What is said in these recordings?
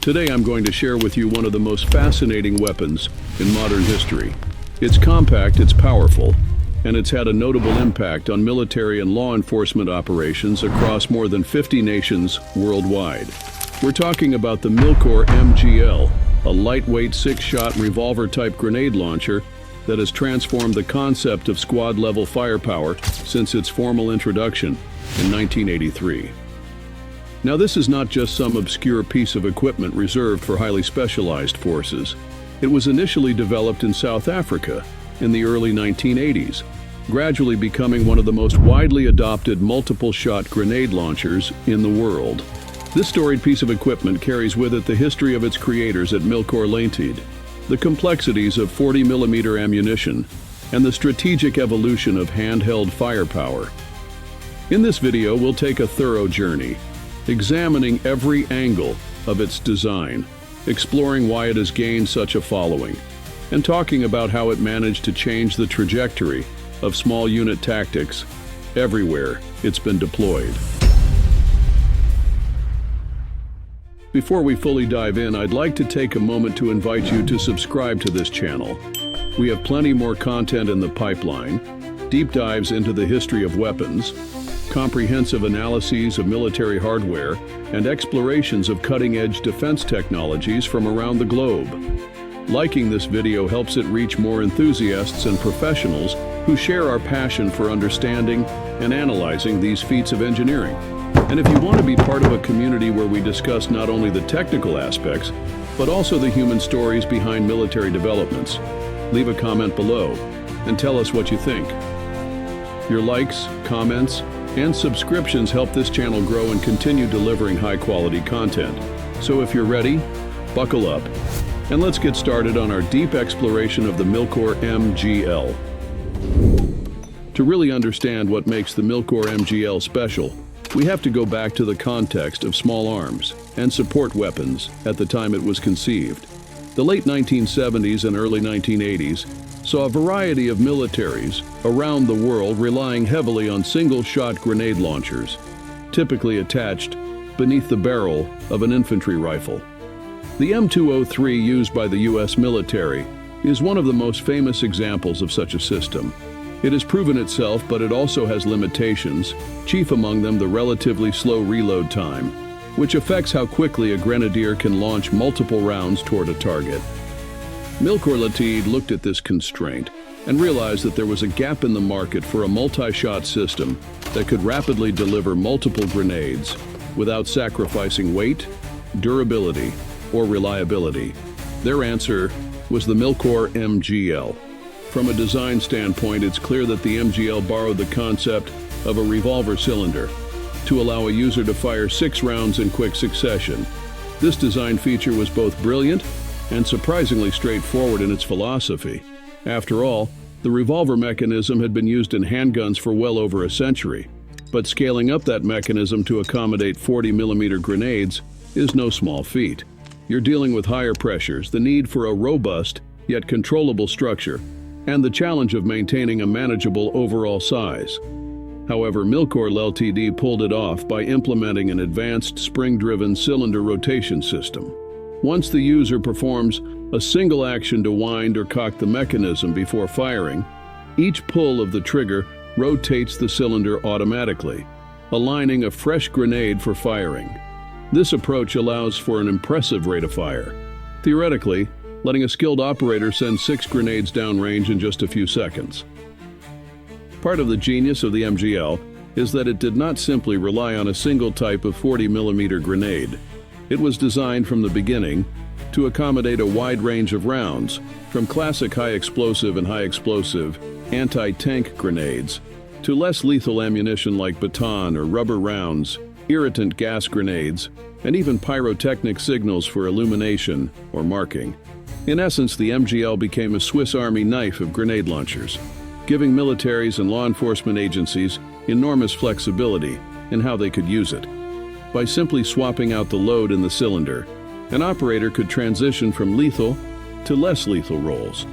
Today I'm going to share with you one of the most fascinating weapons in modern history. It's compact, it's powerful, and it's had a notable impact on military and law enforcement operations across more than 50 nations worldwide. We're talking about the Milkor MGL, a lightweight six-shot revolver-type grenade launcher that has transformed the concept of squad-level firepower since its formal introduction in 1983. Now, this is not just some obscure piece of equipment reserved for highly specialized forces. It was initially developed in South Africa in the early 1980s, gradually becoming one of the most widely adopted multiple-shot grenade launchers in the world. This storied piece of equipment carries with it the history of its creators at Milkor MGL, the complexities of 40mm ammunition, and the strategic evolution of handheld firepower. In this video, we'll take a thorough journey, examining every angle of its design, exploring why it has gained such a following, and talking about how it managed to change the trajectory of small unit tactics everywhere it's been deployed. Before we fully dive in, I'd like to take a moment to invite you to subscribe to this channel. We have plenty more content in the pipeline, deep dives into the history of weapons, comprehensive analyses of military hardware, and explorations of cutting-edge defense technologies from around the globe. Liking this video helps it reach more enthusiasts and professionals who share our passion for understanding and analyzing these feats of engineering. And if you want to be part of a community where we discuss not only the technical aspects, but also the human stories behind military developments, leave a comment below and tell us what you think. Your likes, comments, and subscriptions help this channel grow and continue delivering high-quality content. So if you're ready, buckle up, and let's get started on our deep exploration of the Milkor MGL. To really understand what makes the Milkor MGL special, we have to go back to the context of small arms and support weapons at the time it was conceived. The late 1970s and early 1980s saw a variety of militaries around the world relying heavily on single-shot grenade launchers, typically attached beneath the barrel of an infantry rifle. The M203 used by the U.S. military is one of the most famous examples of such a system. It has proven itself, but it also has limitations, chief among them the relatively slow reload time, which affects how quickly a grenadier can launch multiple rounds toward a target. Milkor MGL looked at this constraint and realized that there was a gap in the market for a multi-shot system that could rapidly deliver multiple grenades without sacrificing weight, durability, or reliability. Their answer was the Milkor MGL. From a design standpoint, it's clear that the MGL borrowed the concept of a revolver cylinder to allow a user to fire 6 rounds in quick succession. This design feature was both brilliant and surprisingly straightforward in its philosophy. After all, the revolver mechanism had been used in handguns for well over a century, but scaling up that mechanism to accommodate 40mm grenades is no small feat. You're dealing with higher pressures, the need for a robust yet controllable structure, and the challenge of maintaining a manageable overall size. However, Milkor Ltd pulled it off by implementing an advanced spring-driven cylinder rotation system. Once the user performs a single action to wind or cock the mechanism before firing, each pull of the trigger rotates the cylinder automatically, aligning a fresh grenade for firing. This approach allows for an impressive rate of fire, theoretically letting a skilled operator send 6 grenades downrange in just a few seconds. Part of the genius of the MGL is that it did not simply rely on a single type of 40mm grenade. It was designed from the beginning to accommodate a wide range of rounds, from classic high-explosive and high-explosive anti-tank grenades to less lethal ammunition like baton or rubber rounds, irritant gas grenades, and even pyrotechnic signals for illumination or marking. In essence, the MGL became a Swiss Army knife of grenade launchers, giving militaries and law enforcement agencies enormous flexibility in how they could use it. By simply swapping out the load in the cylinder, an operator could transition from lethal to less lethal roles,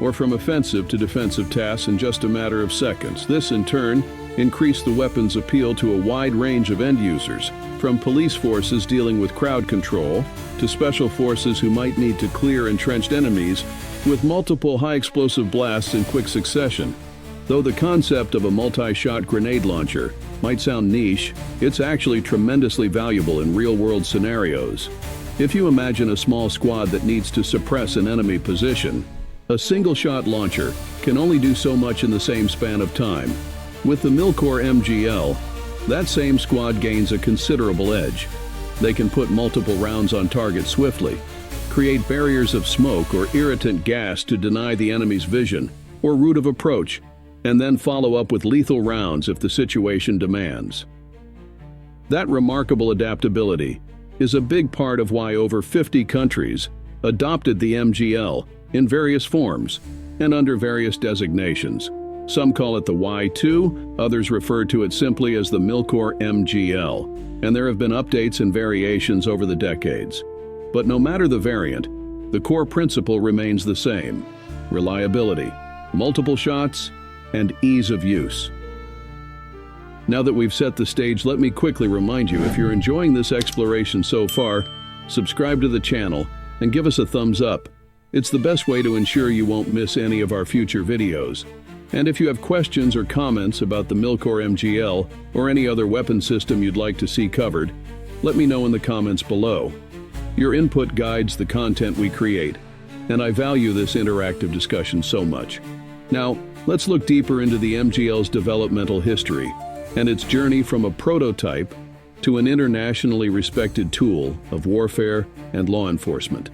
or from offensive to defensive tasks in just a matter of seconds. This, in turn, increased the weapon's appeal to a wide range of end users, from police forces dealing with crowd control to special forces who might need to clear entrenched enemies with multiple high-explosive blasts in quick succession. Though the concept of a multi-shot grenade launcher might sound niche, it's actually tremendously valuable in real-world scenarios. If you imagine a small squad that needs to suppress an enemy position, a single-shot launcher can only do so much in the same span of time. With the Milkor MGL, that same squad gains a considerable edge. They can put multiple rounds on target swiftly, create barriers of smoke or irritant gas to deny the enemy's vision or route of approach, and then follow up with lethal rounds if the situation demands. That remarkable adaptability is a big part of why over 50 countries adopted the MGL in various forms and under various designations. Some call it the Y2, others refer to it simply as the Milkor MGL, and there have been updates and variations over the decades. But no matter the variant, the core principle remains the same: reliability, multiple shots, and ease of use. Now that we've set the stage, let me quickly remind you, if you're enjoying this exploration so far, subscribe to the channel and give us a thumbs up. It's the best way to ensure you won't miss any of our future videos. And if you have questions or comments about the Milkor MGL or any other weapon system you'd like to see covered, let me know in the comments below. Your input guides the content we create, and I value this interactive discussion so much. Now, let's look deeper into the MGL's developmental history and its journey from a prototype to an internationally respected tool of warfare and law enforcement.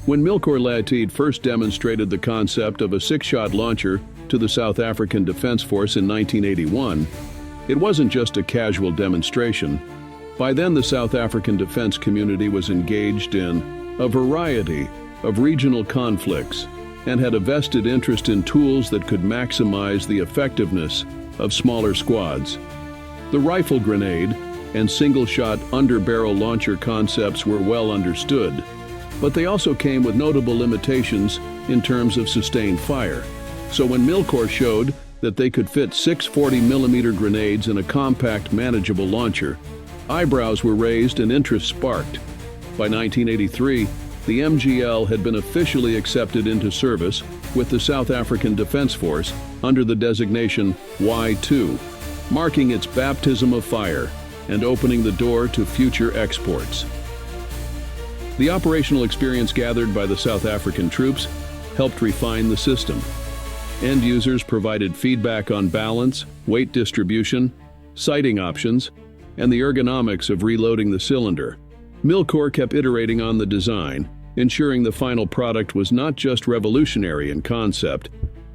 When Milkor Limited first demonstrated the concept of a six-shot launcher to the South African Defence Force in 1981, it wasn't just a casual demonstration. By then, the South African defense community was engaged in a variety of regional conflicts and had a vested interest in tools that could maximize the effectiveness of smaller squads. The rifle grenade and single-shot under-barrel launcher concepts were well understood, but they also came with notable limitations in terms of sustained fire. So when Milkor showed that they could fit 6 40mm grenades in a compact, manageable launcher, eyebrows were raised and interest sparked. By 1983, the MGL had been officially accepted into service with the South African Defence Force under the designation Y2, marking its baptism of fire and opening the door to future exports. The operational experience gathered by the South African troops helped refine the system. End users provided feedback on balance, weight distribution, sighting options, and the ergonomics of reloading the cylinder. Milkor kept iterating on the design, ensuring the final product was not just revolutionary in concept,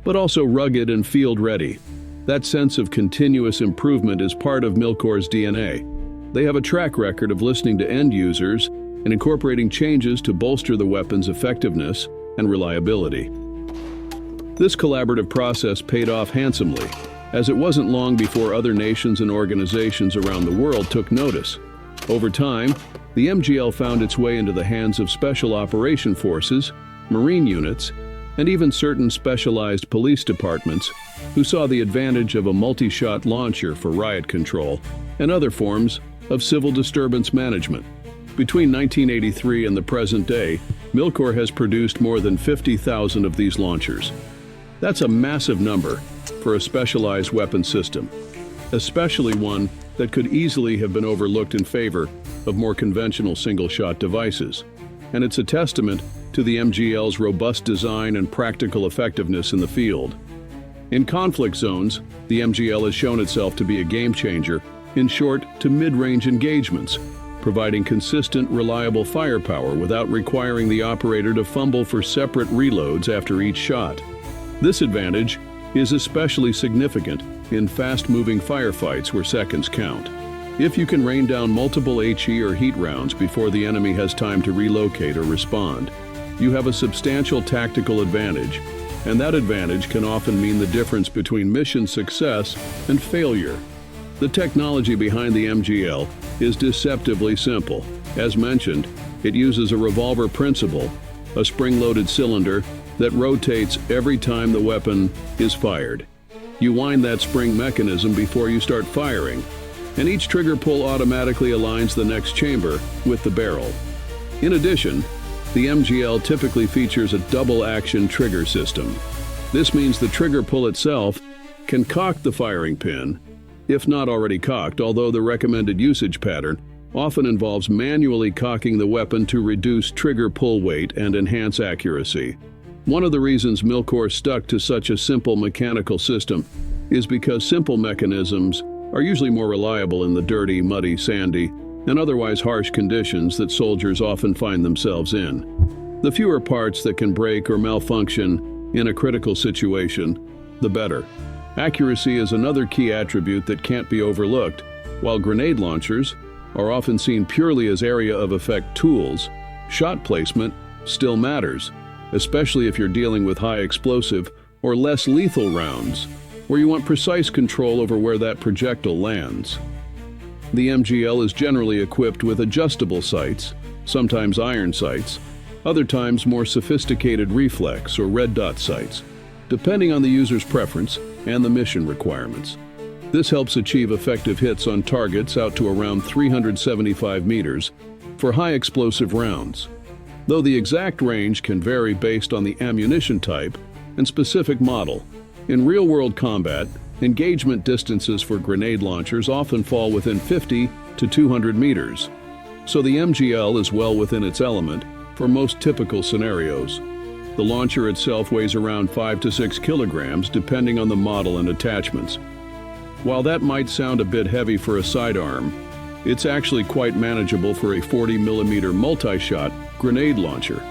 but also rugged and field-ready. That sense of continuous improvement is part of Milkor's DNA. They have a track record of listening to end users and incorporating changes to bolster the weapon's effectiveness and reliability. This collaborative process paid off handsomely, as it wasn't long before other nations and organizations around the world took notice. Over time, the MGL found its way into the hands of special operation forces, marine units, and even certain specialized police departments who saw the advantage of a multi-shot launcher for riot control and other forms of civil disturbance management. Between 1983 and the present day, Milkor has produced more than 50,000 of these launchers. That's a massive number for a specialized weapon system, especially one that could easily have been overlooked in favor of more conventional single-shot devices. And it's a testament to the MGL's robust design and practical effectiveness in the field. In conflict zones, the MGL has shown itself to be a game-changer in short to mid-range engagements, providing consistent, reliable firepower without requiring the operator to fumble for separate reloads after each shot. This advantage is especially significant in fast-moving firefights where seconds count. If you can rain down multiple HE or heat rounds before the enemy has time to relocate or respond, you have a substantial tactical advantage, and that advantage can often mean the difference between mission success and failure. The technology behind the MGL is deceptively simple. As mentioned, it uses a revolver principle, a spring-loaded cylinder that rotates every time the weapon is fired. You wind that spring mechanism before you start firing, and each trigger pull automatically aligns the next chamber with the barrel. In addition, the MGL typically features a double-action trigger system. This means the trigger pull itself can cock the firing pin, if not already cocked, although the recommended usage pattern often involves manually cocking the weapon to reduce trigger pull weight and enhance accuracy. One of the reasons Milkor stuck to such a simple mechanical system is because simple mechanisms are usually more reliable in the dirty, muddy, sandy, and otherwise harsh conditions that soldiers often find themselves in. The fewer parts that can break or malfunction in a critical situation, the better. Accuracy is another key attribute that can't be overlooked. While grenade launchers are often seen purely as area of effect tools, shot placement still matters, especially if you're dealing with high explosive or less lethal rounds, where you want precise control over where that projectile lands. The MGL is generally equipped with adjustable sights, sometimes iron sights, other times more sophisticated reflex or red dot sights, depending on the user's preference and the mission requirements. This helps achieve effective hits on targets out to around 375 meters for high explosive rounds, though the exact range can vary based on the ammunition type and specific model. In real-world combat, engagement distances for grenade launchers often fall within 50 to 200 meters, so the MGL is well within its element for most typical scenarios. The launcher itself weighs around 5 to 6 kilograms depending on the model and attachments. While that might sound a bit heavy for a sidearm, it's actually quite manageable for a 40mm multi-shot grenade launcher.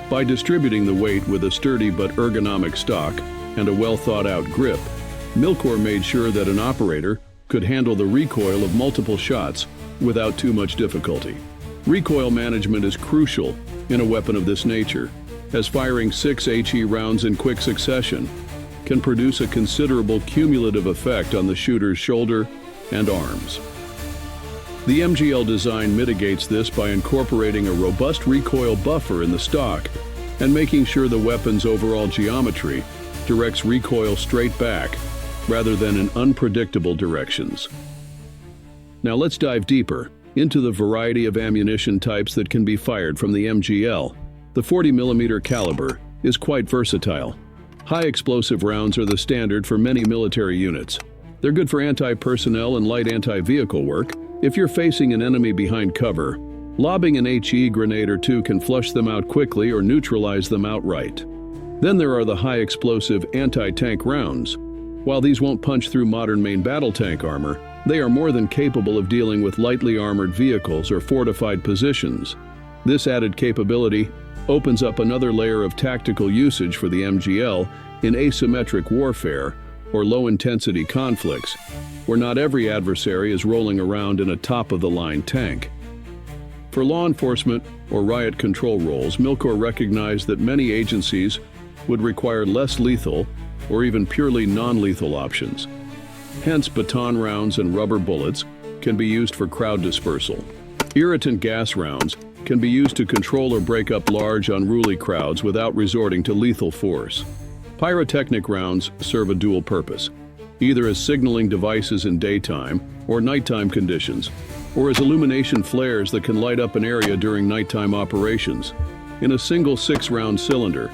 By distributing the weight with a sturdy but ergonomic stock and a well-thought-out grip, Milkor made sure that an operator could handle the recoil of multiple shots without too much difficulty. Recoil management is crucial in a weapon of this nature, as firing 6 HE rounds in quick succession can produce a considerable cumulative effect on the shooter's shoulder and arms. The MGL design mitigates this by incorporating a robust recoil buffer in the stock and making sure the weapon's overall geometry directs recoil straight back rather than in unpredictable directions. Now let's dive deeper into the variety of ammunition types that can be fired from the MGL. The 40mm caliber is quite versatile. High explosive rounds are the standard for many military units. They're good for anti-personnel and light anti-vehicle work. If you're facing an enemy behind cover, lobbing an HE grenade or two can flush them out quickly or neutralize them outright. Then there are the high explosive anti-tank rounds. While these won't punch through modern main battle tank armor, they are more than capable of dealing with lightly armored vehicles or fortified positions. This added capability opens up another layer of tactical usage for the MGL in asymmetric warfare or low-intensity conflicts, where not every adversary is rolling around in a top-of-the-line tank. For law enforcement or riot control roles, Milkor recognized that many agencies would require less lethal or even purely non-lethal options. Hence, baton rounds and rubber bullets can be used for crowd dispersal. Irritant gas rounds can be used to control or break up large, unruly crowds without resorting to lethal force. Pyrotechnic rounds serve a dual purpose, either as signaling devices in daytime or nighttime conditions, or as illumination flares that can light up an area during nighttime operations. In a single 6-round cylinder,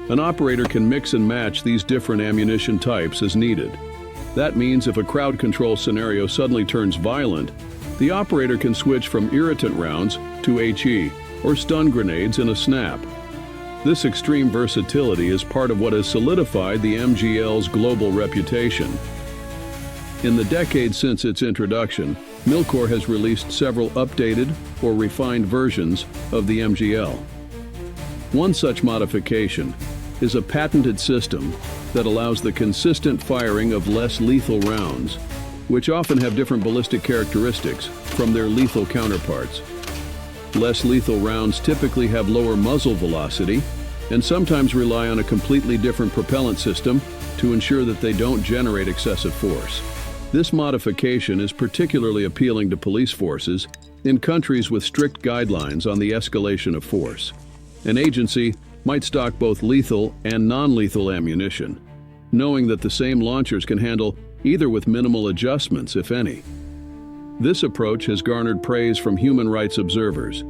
an operator can mix and match these different ammunition types as needed. That means if a crowd control scenario suddenly turns violent, the operator can switch from irritant rounds to HE or stun grenades in a snap. This extreme versatility is part of what has solidified the MGL's global reputation. In the decades since its introduction, Milkor has released several updated or refined versions of the MGL. One such modification is a patented system that allows the consistent firing of less lethal rounds, which often have different ballistic characteristics from their lethal counterparts. Less lethal rounds typically have lower muzzle velocity and sometimes rely on a completely different propellant system to ensure that they don't generate excessive force. This modification is particularly appealing to police forces in countries with strict guidelines on the escalation of force. An agency might stock both lethal and non-lethal ammunition. knowing that the same launchers can handle either with minimal adjustments, if any. This approach has garnered praise from human rights observers,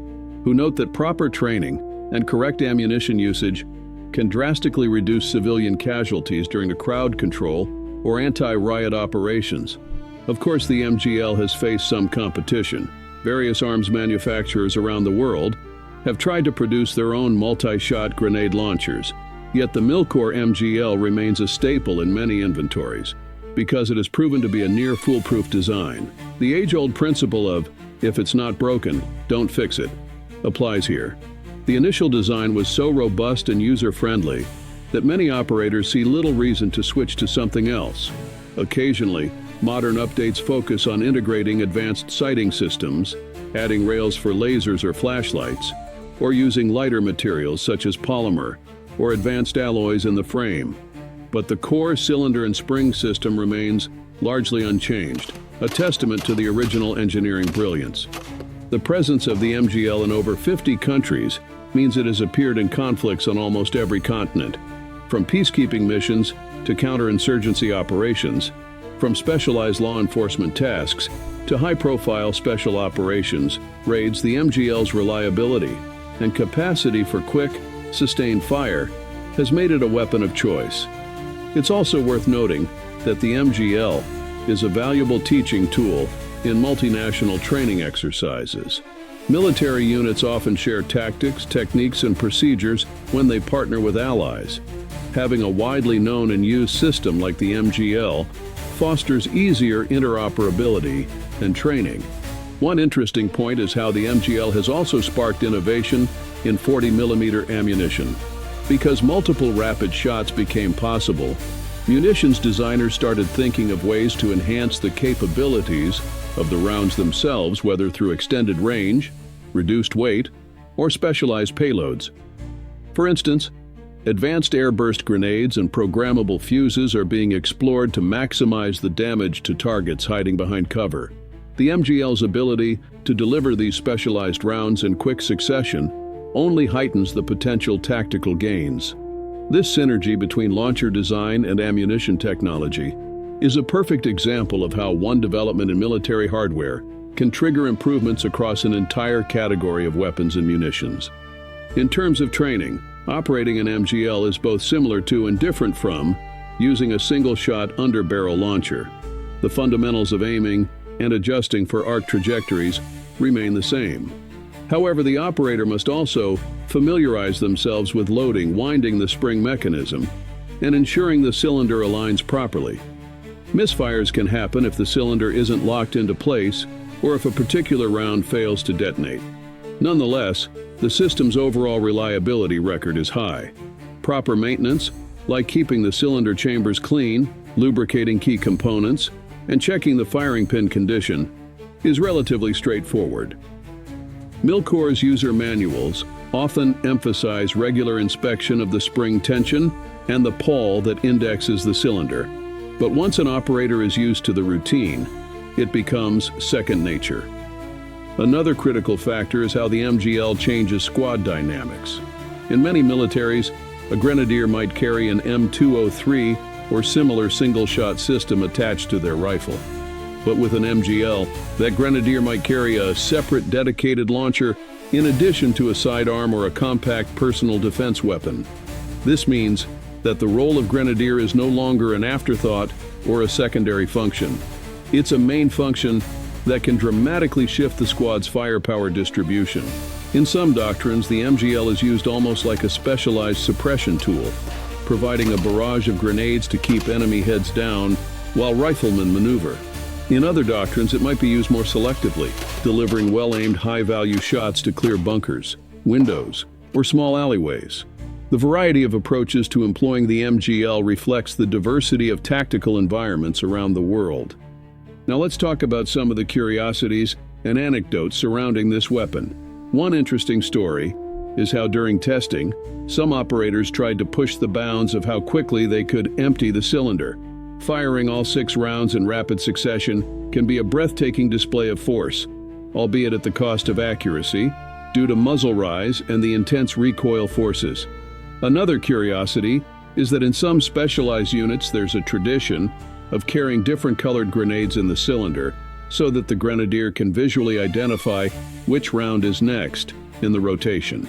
who note that proper training and correct ammunition usage can drastically reduce civilian casualties during a crowd control or anti-riot operations. Of course, the MGL has faced some competition. Various arms manufacturers around the world have tried to produce their own multi-shot grenade launchers, yet the Milkor MGL remains a staple in many inventories because it has proven to be a near foolproof design. The age-old principle of, if it's not broken, don't fix it, applies here. The initial design was so robust and user-friendly that many operators see little reason to switch to something else. Occasionally, modern updates focus on integrating advanced sighting systems, adding rails for lasers or flashlights, or using lighter materials such as polymer or advanced alloys in the frame. But the core cylinder and spring system remains largely unchanged, a testament to the original engineering brilliance. The presence of the MGL in over 50 countries means it has appeared in conflicts on almost every continent, from peacekeeping missions to counterinsurgency operations, from specialized law enforcement tasks to high-profile special operations raids. The MGL's reliability and capacity for quick, sustained fire has made it a weapon of choice. It's also worth noting that the MGL is a valuable teaching tool in multinational training exercises. Military units often share tactics, techniques, and procedures when they partner with allies. Having a widely known and used system like the MGL fosters easier interoperability and training. One interesting point is how the MGL has also sparked innovation in 40mm ammunition. Because multiple rapid shots became possible, munitions designers started thinking of ways to enhance the capabilities of the rounds themselves, whether through extended range, reduced weight, or specialized payloads. For instance, advanced airburst grenades and programmable fuses are being explored to maximize the damage to targets hiding behind cover. The MGL's ability to deliver these specialized rounds in quick succession only heightens the potential tactical gains. This synergy between launcher design and ammunition technology is a perfect example of how one development in military hardware can trigger improvements across an entire category of weapons and munitions. In terms of training, operating an MGL is both similar to and different from using a single-shot underbarrel launcher. The fundamentals of aiming and adjusting for arc trajectories remain the same. However, the operator must also familiarize themselves with loading, winding the spring mechanism, and ensuring the cylinder aligns properly. Misfires can happen if the cylinder isn't locked into place or if a particular round fails to detonate. Nonetheless, the system's overall reliability record is high. Proper maintenance, like keeping the cylinder chambers clean, lubricating key components, and checking the firing pin condition, is relatively straightforward. Milkor's user manuals often emphasize regular inspection of the spring tension and the pawl that indexes the cylinder. But once an operator is used to the routine, it becomes second nature. Another critical factor is how the MGL changes squad dynamics. In many militaries, a grenadier might carry an M203 or similar single-shot system attached to their rifle. But with an MGL, that grenadier might carry a separate dedicated launcher in addition to a sidearm or a compact personal defense weapon. This means that the role of grenadier is no longer an afterthought or a secondary function. It's a main function that can dramatically shift the squad's firepower distribution. In some doctrines, the MGL is used almost like a specialized suppression tool, providing a barrage of grenades to keep enemy heads down while riflemen maneuver. In other doctrines, it might be used more selectively, delivering well-aimed, high-value shots to clear bunkers, windows, or small alleyways. The variety of approaches to employing the MGL reflects the diversity of tactical environments around the world. Now let's talk about some of the curiosities and anecdotes surrounding this weapon. One interesting story is how during testing, some operators tried to push the bounds of how quickly they could empty the cylinder. Firing all 6 rounds in rapid succession can be a breathtaking display of force, albeit at the cost of accuracy, due to muzzle rise and the intense recoil forces. Another curiosity is that in some specialized units there's a tradition of carrying different colored grenades in the cylinder so that the grenadier can visually identify which round is next in the rotation.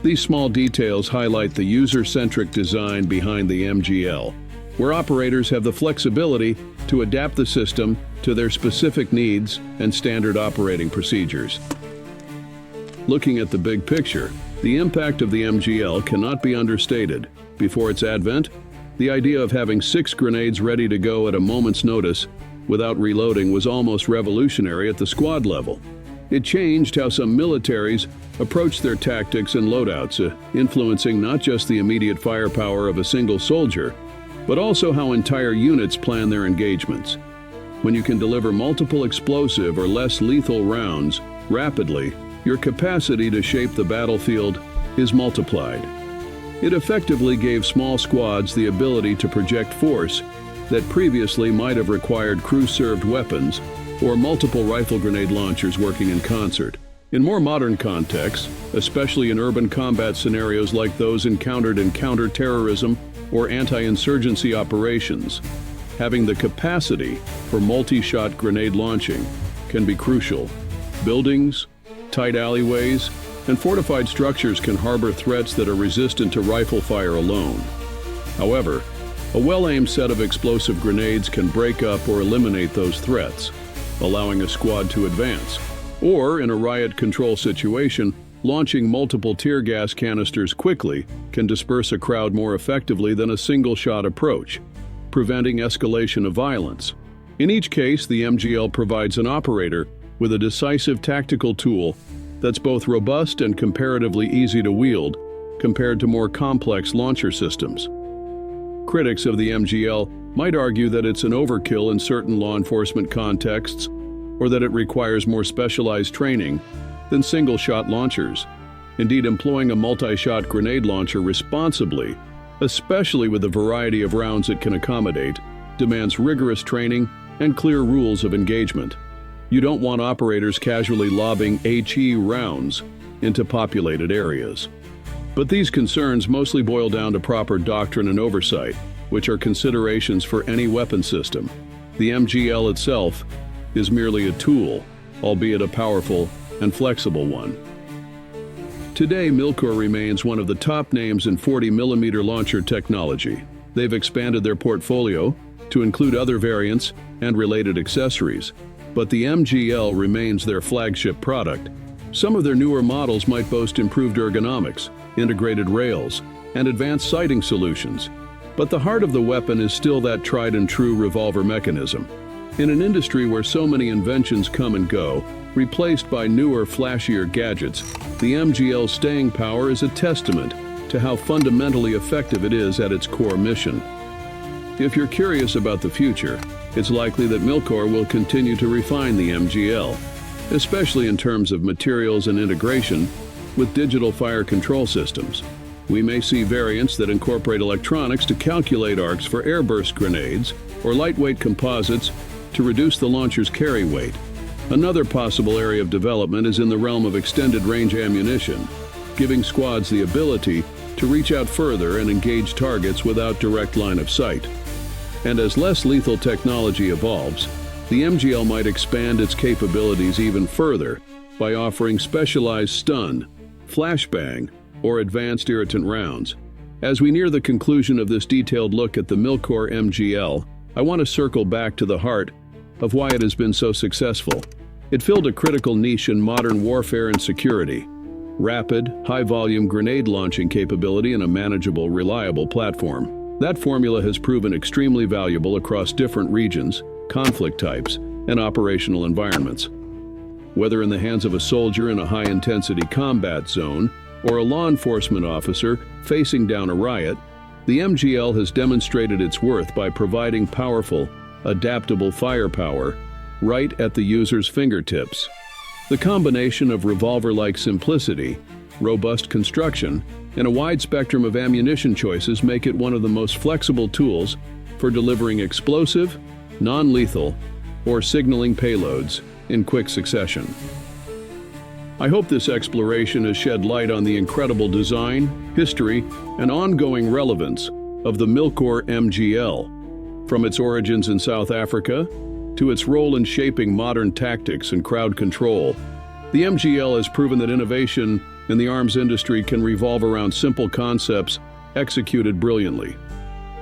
These small details highlight the user-centric design behind the MGL, where operators have the flexibility to adapt the system to their specific needs and standard operating procedures. Looking at the big picture, the impact of the MGL cannot be understated. Before its advent, the idea of having 6 grenades ready to go at a moment's notice without reloading was almost revolutionary at the squad level. It changed how some militaries approached their tactics and loadouts, influencing not just the immediate firepower of a single soldier, but also how entire units plan their engagements. When you can deliver multiple explosive or less lethal rounds rapidly, your capacity to shape the battlefield is multiplied. It effectively gave small squads the ability to project force that previously might have required crew-served weapons or multiple rifle grenade launchers working in concert. In more modern contexts, especially in urban combat scenarios like those encountered in counter-terrorism or anti-insurgency operations, having the capacity for multi-shot grenade launching can be crucial. Buildings, tight alleyways, and fortified structures can harbor threats that are resistant to rifle fire alone. However, a well-aimed set of explosive grenades can break up or eliminate those threats, allowing a squad to advance. Or, in a riot control situation, launching multiple tear gas canisters quickly can disperse a crowd more effectively than a single-shot approach, preventing escalation of violence. In each case, the MGL provides an operator with a decisive tactical tool that's both robust and comparatively easy to wield compared to more complex launcher systems. Critics of the MGL might argue that it's an overkill in certain law enforcement contexts, or that it requires more specialized training than single-shot launchers. Indeed, employing a multi-shot grenade launcher responsibly, especially with the variety of rounds it can accommodate, demands rigorous training and clear rules of engagement. You don't want operators casually lobbing HE rounds into populated areas. But these concerns mostly boil down to proper doctrine and oversight, which are considerations for any weapon system. The MGL itself is merely a tool, albeit a powerful and flexible one. Today, Milkor remains one of the top names in 40mm launcher technology. They've expanded their portfolio to include other variants and related accessories, but the MGL remains their flagship product. Some of their newer models might boast improved ergonomics, integrated rails, and advanced sighting solutions, but the heart of the weapon is still that tried-and-true revolver mechanism. In an industry where so many inventions come and go, replaced by newer, flashier gadgets, the MGL's staying power is a testament to how fundamentally effective it is at its core mission. If you're curious about the future, it's likely that Milkor will continue to refine the MGL, especially in terms of materials and integration with digital fire control systems. We may see variants that incorporate electronics to calculate arcs for airburst grenades or lightweight composites to reduce the launcher's carry weight. Another possible area of development is in the realm of extended range ammunition, giving squads the ability to reach out further and engage targets without direct line of sight. And as less lethal technology evolves, the MGL might expand its capabilities even further by offering specialized stun, flashbang, or advanced irritant rounds. As we near the conclusion of this detailed look at the Milkor MGL, I want to circle back to the heart of why it has been so successful. It filled a critical niche in modern warfare and security: rapid, high-volume grenade launching capability and a manageable, reliable platform. That formula has proven extremely valuable across different regions, conflict types, and operational environments. Whether in the hands of a soldier in a high-intensity combat zone or a law enforcement officer facing down a riot, the MGL has demonstrated its worth by providing powerful, adaptable firepower right at the user's fingertips. The combination of revolver-like simplicity, robust construction, and a wide spectrum of ammunition choices make it one of the most flexible tools for delivering explosive, non-lethal, or signaling payloads in quick succession. I hope this exploration has shed light on the incredible design, history, and ongoing relevance of the Milkor MGL, from its origins in South Africa to its role in shaping modern tactics and crowd control. The MGL has proven that innovation in the arms industry can revolve around simple concepts executed brilliantly.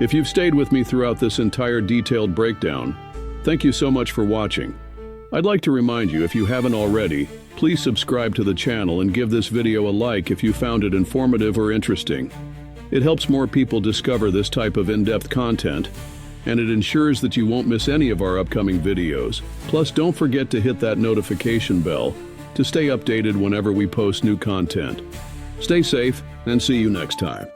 If you've stayed with me throughout this entire detailed breakdown, thank you so much for watching. I'd like to remind you, if you haven't already, please subscribe to the channel and give this video a like if you found it informative or interesting. It helps more people discover this type of in-depth content, and it ensures that you won't miss any of our upcoming videos. Plus, don't forget to hit that notification bell to stay updated whenever we post new content. Stay safe, and see you next time.